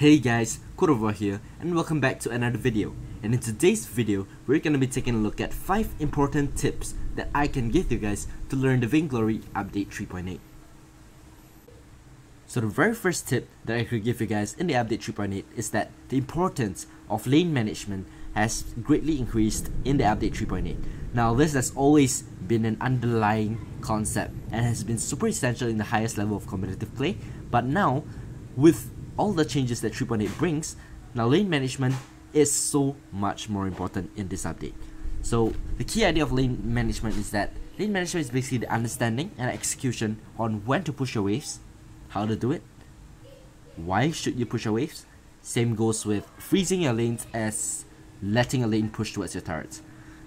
Hey guys, Kurova here and welcome back to another video. And in today's video, we're gonna be taking a look at 5 important tips that I can give you guys to learn the Vainglory update 3.8. So the very first tip that I could give you guys in the update 3.8 is that the importance of lane management has greatly increased in the update 3.8. Now this has always been an underlying concept and has been super essential in the highest level of competitive play, but now with all the changes that 3.8 brings, now lane management is so much more important in this update. So the key idea of lane management is that lane management is basically the understanding and execution on when to push your waves, how to do it, why should you push your waves. Same goes with freezing your lanes as letting a lane push towards your turrets.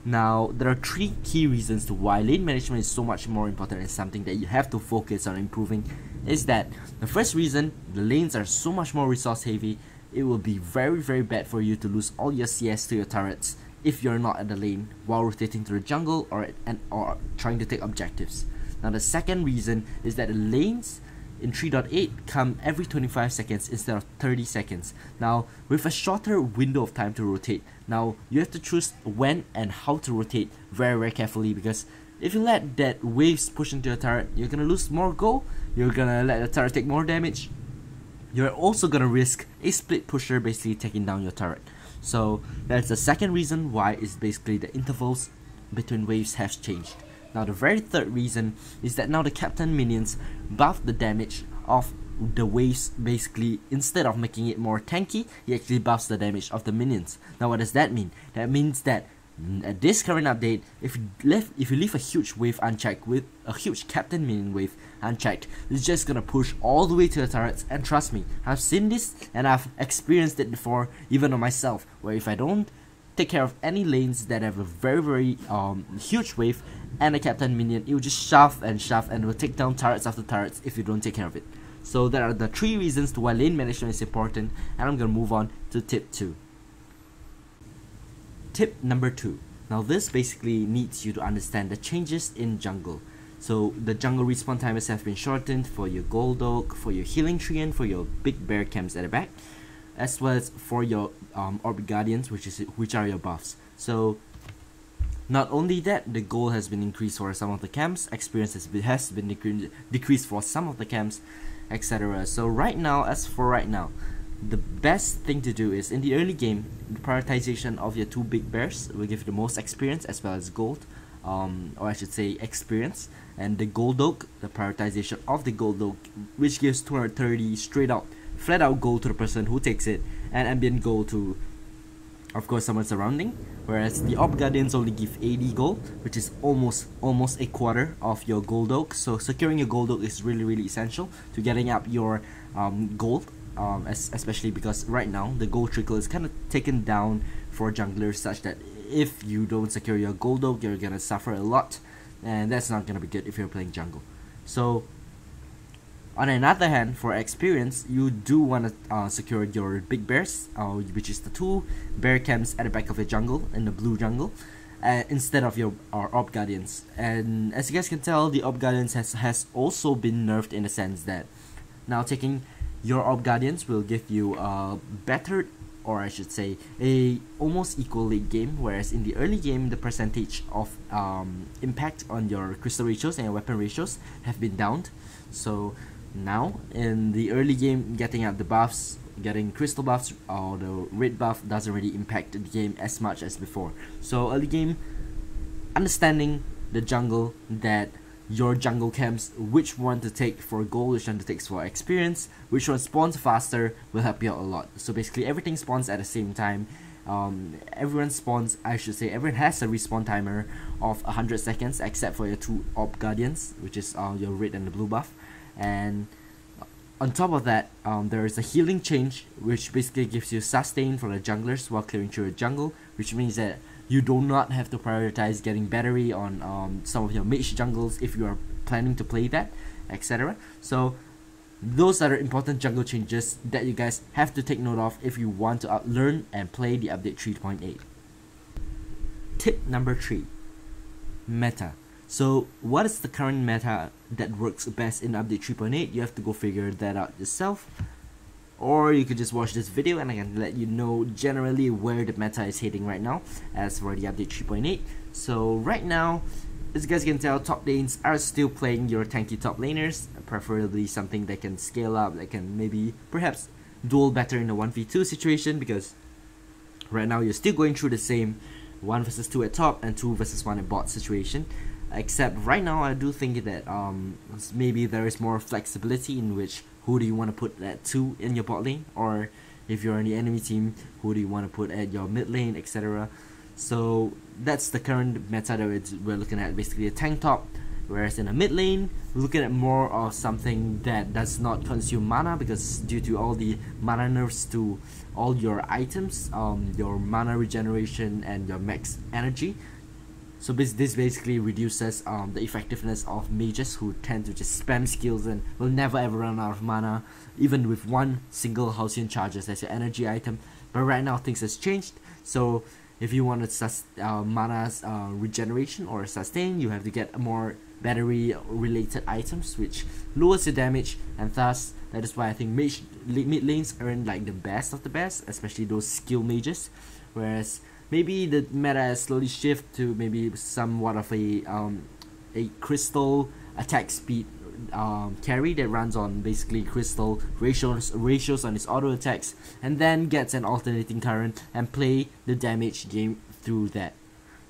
Now there are 3 key reasons to why lane management is so much more important and something that you have to focus on improving. Is that the first reason, the lanes are so much more resource heavy, it will be very bad for you to lose all your CS to your turrets if you're not at the lane while rotating to the jungle or trying to take objectives. Now the second reason is that the lanes in 3.8 come every 25 seconds instead of 30 seconds. Now with a shorter window of time to rotate, now you have to choose when and how to rotate very carefully, because if you let that waves push into your turret, you're gonna lose more gold, you're gonna let the turret take more damage, you're also gonna risk a split pusher basically taking down your turret. So that's the second reason why is basically the intervals between waves has changed. Now the very third reason is that now the captain minions buff the damage of the waves. Basically, instead of making it more tanky, he actually buffs the damage of the minions. Now what does that mean? That means that at this current update, if you leave a huge wave unchecked, with a huge captain minion wave unchecked, it's just gonna push all the way to the turrets. And trust me, I've seen this and I've experienced it before, even on myself, where if I don't take care of any lanes that have a very huge wave and a captain minion, it will just shove and will take down turrets after turrets if you don't take care of it. So there are the 3 reasons to why lane management is important, and I'm gonna move on to tip 2. Tip number 2. Now this basically needs you to understand the changes in jungle. So the jungle respawn timers have been shortened for your gold oak, for your healing tree, and for your big bear camps at the back, as well as for your orb guardians, which are your buffs. So not only that, the gold has been increased for some of the camps, experience has been decreased for some of the camps, etc. So right now, the best thing to do is in the early game, the prioritization of your 2 big bears will give you the most experience as well as gold, or I should say experience, and the gold oak, the prioritization of the gold oak, which gives 230 straight out flat out gold to the person who takes it, and ambient gold to, of course, someone surrounding. Whereas the orb guardians only give 80 gold, which is almost a quarter of your gold oak. So securing your gold oak is really essential to getting up your gold, especially because right now the gold trickle is kind of taken down for junglers, such that if you don't secure your gold oak, you're gonna suffer a lot, and that's not gonna be good if you're playing jungle. So on another hand, for experience, you do want to secure your big bears, which is the 2 bear camps at the back of your jungle, in the blue jungle, instead of your orb guardians. And as you guys can tell, the orb guardians has also been nerfed in the sense that now taking your orb guardians will give you a better, or I should say a almost equal late game, whereas in the early game the percentage of impact on your crystal ratios and your weapon ratios have been downed. So now in the early game, getting out the buffs, getting crystal buffs or the red buff doesn't really impact the game as much as before. So early game, understanding the jungle, that your jungle camps, which one to take for gold, which one to take for experience, which one spawns faster, will help you out a lot. So basically everything spawns at the same time. Everyone has a respawn timer of 100 seconds except for your 2 orb guardians, which is your red and the blue buff. And on top of that, there is a healing change, which basically gives you sustain for the junglers while clearing through a jungle, which means that you do not have to prioritize getting battery on some of your mage jungles if you are planning to play that, etc. So those are the important jungle changes that you guys have to take note of if you want to learn and play the update 3.8. Tip number 3. Meta. So what is the current meta that works best in update 3.8? You have to go figure that out yourself. or you could just watch this video and I can let you know generally where the meta is heading right now as for the update 3.8. So right now, as you guys can tell, top lanes are still playing your tanky top laners, preferably something that can scale up, that can maybe perhaps duel better in a 1v2 situation, because right now you're still going through the same 1 versus 2 at top and 2 versus 1 at bot situation. Except right now I do think that maybe there is more flexibility in which who do you want to put at 2 in your bot lane, or if you're on the enemy team, who do you want to put at your mid lane, etc. So that's the current meta that we're looking at, basically a tank top, whereas in the mid lane we're looking at more of something that does not consume mana, because due to all the mana nerfs to all your items, your mana regeneration and your max energy. So this basically reduces the effectiveness of mages who tend to just spam skills and will never ever run out of mana, even with one single Halcyon charges as your energy item. But right now things has changed, so if you want to mana regeneration or sustain, you have to get more battery related items which lowers your damage, and thus that is why I think mid lanes earn like the best of the best, especially those skill mages. Whereas maybe the meta has slowly shifted to maybe somewhat of a crystal attack speed carry that runs on basically crystal ratios on its auto attacks, and then gets an alternating current and play the damage game through that.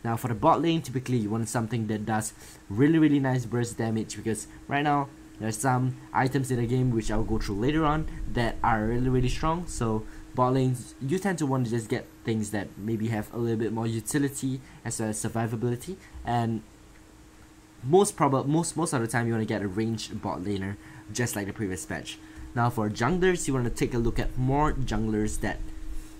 Now for the bot lane, typically you want something that does really nice burst damage, because right now there's some items in the game which I'll go through later on that are really strong. So bot lanes, you tend to want to just get things that maybe have a little bit more utility as well as survivability, and most of the time you want to get a ranged bot laner, just like the previous patch. Now for junglers, you want to take a look at more junglers that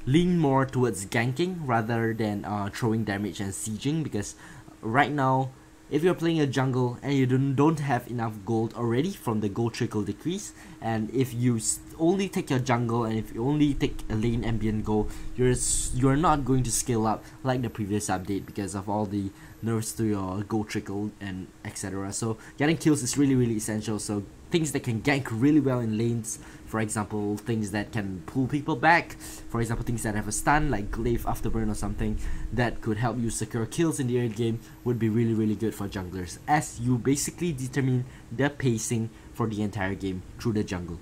lean more towards ganking rather than throwing damage and sieging, because right now if you're playing a jungle and you don't have enough gold already from the gold trickle decrease, and if you only take your jungle and if you only take a lane ambient gold, you're not going to scale up like the previous update because of all the nerfs to your gold trickle and etc. So getting kills is really essential. So things that can gank really well in lanes, for example things that can pull people back, for example things that have a stun like glaive afterburn or something that could help you secure kills in the early game, would be really good for junglers, as you basically determine the pacing for the entire game through the jungle.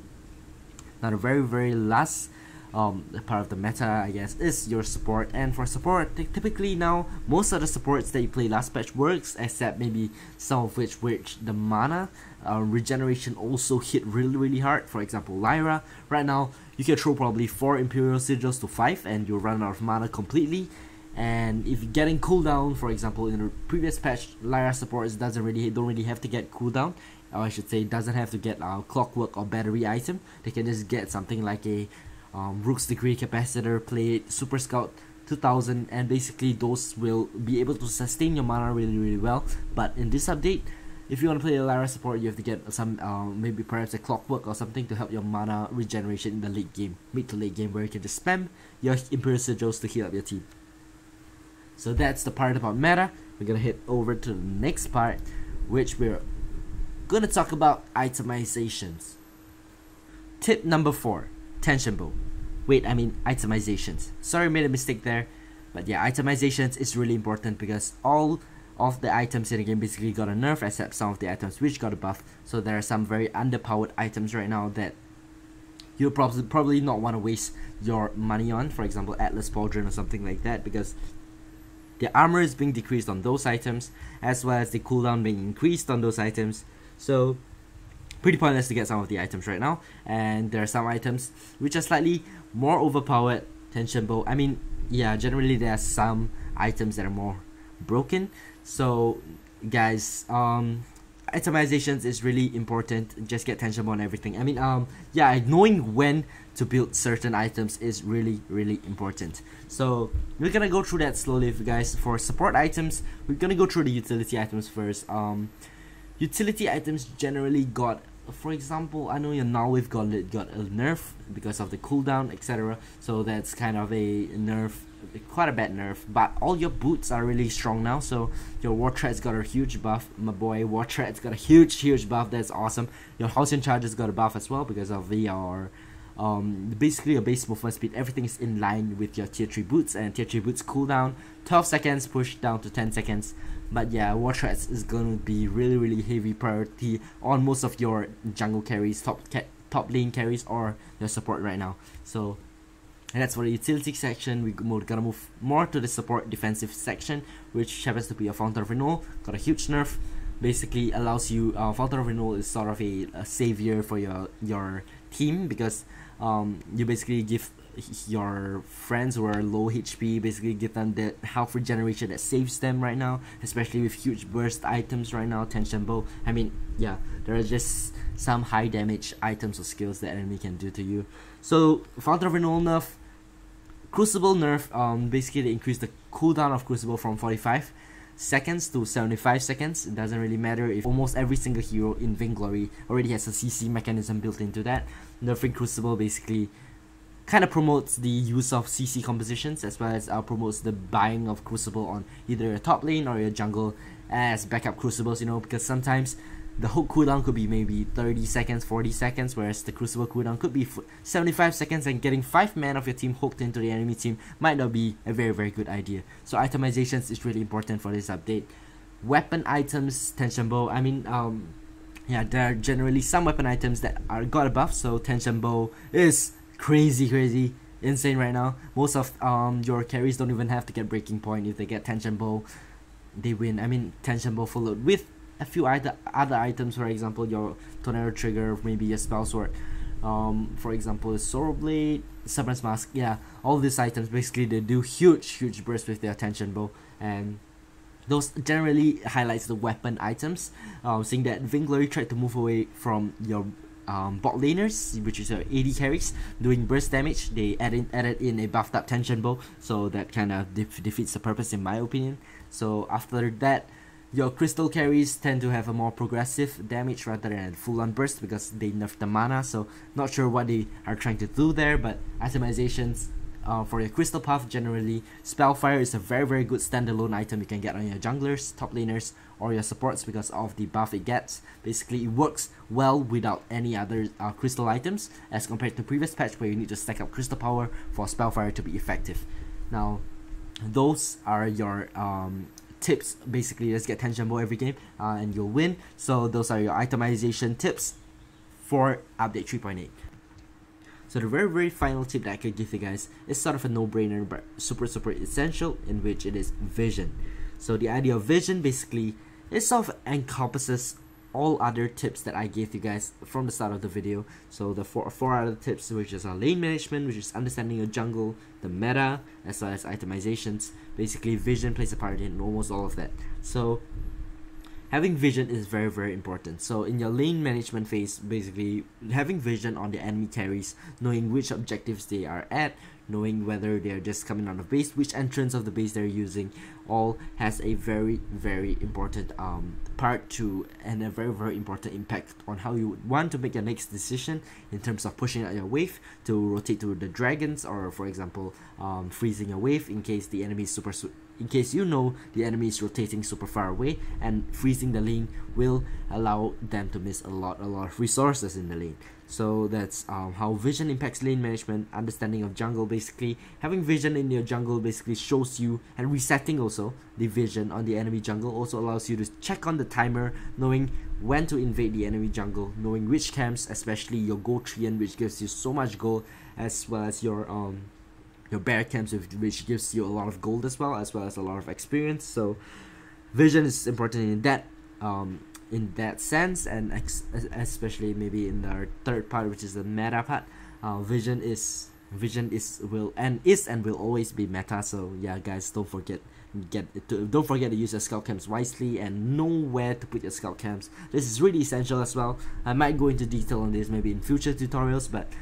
Now the very last part of the meta, I guess, is your support. And for support, typically now most of the supports that you play last patch works, except maybe some of which the mana regeneration also hit really hard. For example Lyra, right now you can throw probably 4 Imperial Sigils to 5 and you'll run out of mana completely. And if you're getting cooldown, for example in the previous patch, Lyra supports don't really have to get cooldown, or I should say doesn't have to get clockwork or battery item. They can just get something like a Rook's Degree Capacitor plate, Super Scout 2000, and basically those will be able to sustain your mana really well. But in this update, if you want to play a Lyra support, you have to get some maybe perhaps a Clockwork or something to help your mana regeneration in the late game, mid to late game, where you can just spam your Imperial Sigils to heal up your team. So that's the part about meta. We're gonna head over to the next part, which we're gonna talk about itemizations. Tip number 4, tension bow. Wait, I mean itemizations. Sorry, made a mistake there. But yeah, itemizations is really important because all of the items in the game basically got a nerf, except some of the items which got a buff. So there are some very underpowered items right now that you'll probably not want to waste your money on. For example, Atlas Pauldron or something like that, because the armor is being decreased on those items, as well as the cooldown being increased on those items. So pretty pointless to get some of the items right now. And there are some items which are slightly more overpowered. Tension bow, I mean, yeah, generally there are some items that are more broken. So guys, itemizations is really important. Just get tension bow on everything. I mean, yeah, knowing when to build certain items is really important. So we're gonna go through that slowly for you guys. For support items, we're gonna go through the utility items first. Utility items generally got, for example, I know now we've got a nerf because of the cooldown, etc. So that's kind of a nerf, quite a bad nerf. But all your boots are really strong now. So your War Thread's got a huge buff, my boy. War Thread's got a huge buff. That's awesome. Your Halcyon Charger's got a buff as well because of your basically your base movement speed, everything is in line with your tier 3 boots, and tier 3 boots cooldown 12 seconds, push down to 10 seconds. But yeah, war threats is going to be really heavy priority on most of your jungle carries, top lane carries, or your support right now. So and that's for the utility section. We're gonna move more to the support defensive section, which happens to be a Fountain of Renewal. Got a huge nerf. Basically allows you, Fountain of Renewal is sort of a savior for your team, because you basically give your friends who are low HP, basically give them the health regeneration that saves them right now, especially with huge burst items right now, tension bow. I mean, yeah, there are just some high damage items or skills that enemy can do to you. So Fountain of Renewal nerf, Crucible nerf, basically they increase the cooldown of Crucible from 45 seconds to 75 seconds. It doesn't really matter if almost every single hero in Vainglory already has a CC mechanism built into that. Nerfing Crucible basically kind of promotes the use of CC compositions, as well as promotes the buying of Crucible on either your top lane or your jungle as backup Crucibles, you know, because sometimes the hook cooldown could be maybe 30 seconds, 40 seconds, whereas the Crucible cooldown could be 75 seconds, and getting 5 men of your team hooked into the enemy team might not be a very good idea. So itemizations is really important for this update. Weapon items, tension bow, I mean, yeah, there are generally some weapon items that are got a buff, so tension bow is crazy insane right now. Most of your carries don't even have to get breaking point. If they get tension bow, they win. I mean, tension bow followed with a few other items, for example your tornado trigger, maybe your spell sword, for example Sorrow Blade, Stubborn's Mask. Yeah, all these items basically they do huge bursts with their tension bow, and those generally highlights the weapon items. Seeing that Vainglory tried to move away from your bot laners, which is your AD carries, doing burst damage. They added in a buffed up tension bow, so that kind of defeats the purpose in my opinion. So after that, your crystal carries tend to have a more progressive damage rather than full on burst, because they nerfed the mana. So not sure what they are trying to do there, but itemizations for your crystal path, generally Spellfire is a very good standalone item you can get on your junglers, top laners, or your supports because of the buff it gets. Basically it works well without any other crystal items, as compared to previous patch where you need to stack up crystal power for Spellfire to be effective. Now those are your tips. Basically just get tension bow every game and you'll win. So those are your itemization tips for update 3.8. So the very final tip that I could give you guys is sort of a no-brainer but super essential, in which it is vision. So the idea of vision basically, it sort of encompasses all other tips that I gave you guys from the start of the video. So the four other tips, which is our lane management, which is understanding your jungle, the meta, as well as itemizations. Basically vision plays a part in almost all of that. So having vision is very important. So in your lane management phase, basically having vision on the enemy carries, knowing which objectives they are at, knowing whether they're just coming out of base, which entrance of the base they're using, all has a very important part to, and a very important impact on how you would want to make your next decision in terms of pushing out your wave to rotate to the dragons, or for example freezing a wave in case the enemy is in case you know the enemy is rotating super far away, and freezing the lane will allow them to miss a lot of resources in the lane. So that's how vision impacts lane management. Understanding of jungle, basically having vision in your jungle basically shows you, and resetting also the vision on the enemy jungle also allows you to check on the timer, knowing when to invade the enemy jungle, knowing which camps, especially your gold treant, which gives you so much gold, as well as your bear camps, which gives you a lot of gold as well as a lot of experience. So vision is important in that sense, and especially maybe in our third part, which is the meta part. Vision will always be meta. So yeah guys, don't forget to use your scout camps wisely and know where to put your scout camps. This is really essential as well. I might go into detail on this maybe in future tutorials, but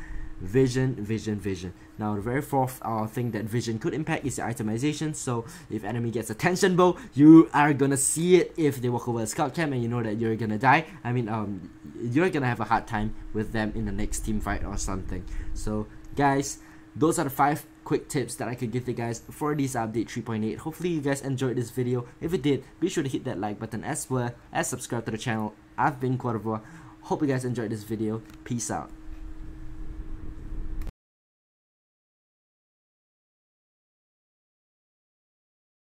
vision. Now the very fourth thing that vision could impact is the itemization. So if enemy gets a tension bow, you are gonna see it if they walk over a scout camp, and you know that you're gonna die. I mean you're gonna have a hard time with them in the next team fight or something. So guys, those are the 5 quick tips that I could give you guys for this update 3.8. Hopefully you guys enjoyed this video. If you did, be sure to hit that like button as well as subscribe to the channel. I've been Corvo. Hope you guys enjoyed this video. Peace out.